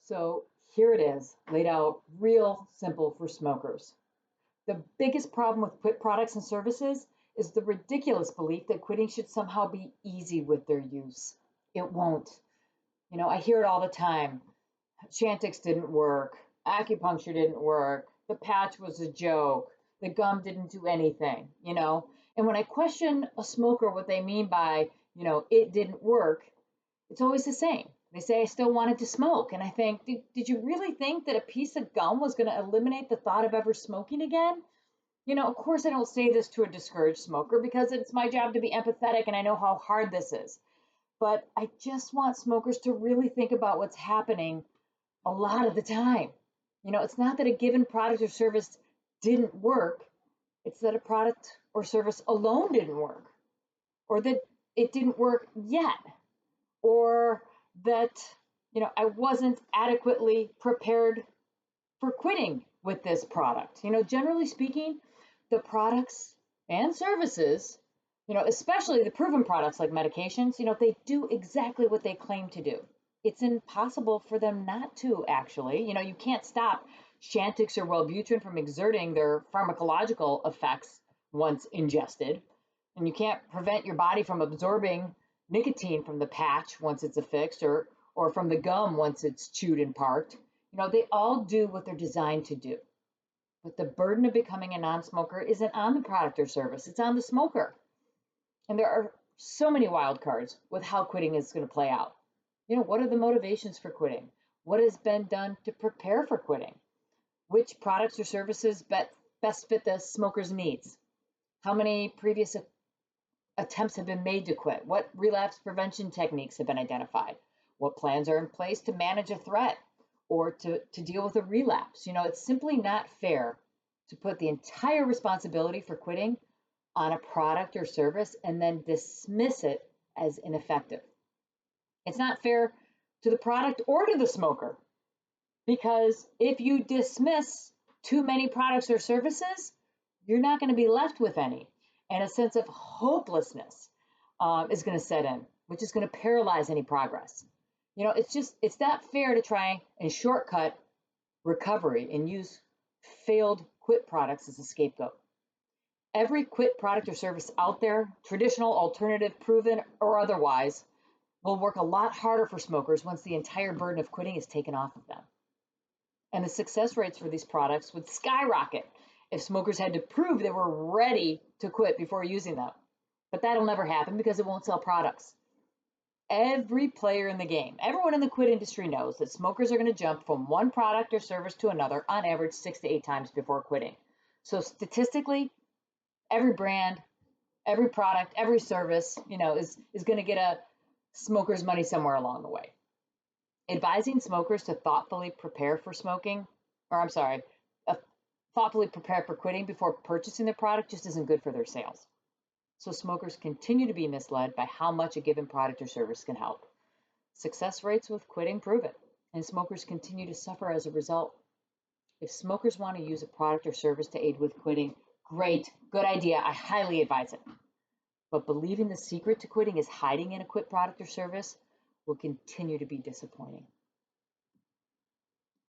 So here it is, laid out real simple for smokers. The biggest problem with quit products and services is the ridiculous belief that quitting should somehow be easy with their use. It won't. I hear it all the time. Chantix didn't work. Acupuncture didn't work. The patch was a joke. The gum didn't do anything. And when I question a smoker what they mean by, it didn't work, it's always the same. They say, I still wanted to smoke. And I think, did you really think that a piece of gum was going to eliminate the thought of ever smoking again? Of course, I don't say this to a discouraged smoker because it's my job to be empathetic and I know how hard this is. But I just want smokers to really think about what's happening a lot of the time. It's not that a given product or service didn't work, it's that a product or service alone didn't work, or that it didn't work yet, or that I wasn't adequately prepared for quitting with this product. Generally speaking, the products and services, especially the proven products like medications, they do exactly what they claim to do. It's impossible for them not to, actually. You can't stop Chantix or Wellbutrin from exerting their pharmacological effects once ingested, and you can't prevent your body from absorbing nicotine from the patch once it's affixed, or from the gum once it's chewed and parked. They all do what they're designed to do. But the burden of becoming a non-smoker isn't on the product or service, it's on the smoker. And there are so many wild cards with how quitting is going to play out. What are the motivations for quitting? What has been done to prepare for quitting? Which products or services best fit the smoker's needs? How many previous attempts have been made to quit? What relapse prevention techniques have been identified? What plans are in place to manage a threat or to deal with a relapse? It's simply not fair to put the entire responsibility for quitting on a product or service and then dismiss it as ineffective. It's not fair to the product or to the smoker, because if you dismiss too many products or services, you're not going to be left with any. And a sense of hopelessness is going to set in, which is going to paralyze any progress. It's not fair to try and shortcut recovery and use failed quit products as a scapegoat. Every quit product or service out there, traditional, alternative, proven, or otherwise, will work a lot harder for smokers once the entire burden of quitting is taken off of them. And the success rates for these products would skyrocket if smokers had to prove they were ready to quit before using them. But that'll never happen because it won't sell products. Every player in the game, everyone in the quit industry knows that smokers are going to jump from one product or service to another on average 6 to 8 times before quitting. So statistically, every brand, every product, every service, is going to get a smoker's money somewhere along the way. Advising smokers to thoughtfully prepare for thoughtfully prepare for quitting before purchasing the product just isn't good for their sales. So smokers continue to be misled by how much a given product or service can help. Success rates with quitting prove it, and smokers continue to suffer as a result. If smokers want to use a product or service to aid with quitting, great, good idea, I highly advise it. But believing the secret to quitting is hiding in a quit product or service will continue to be disappointing.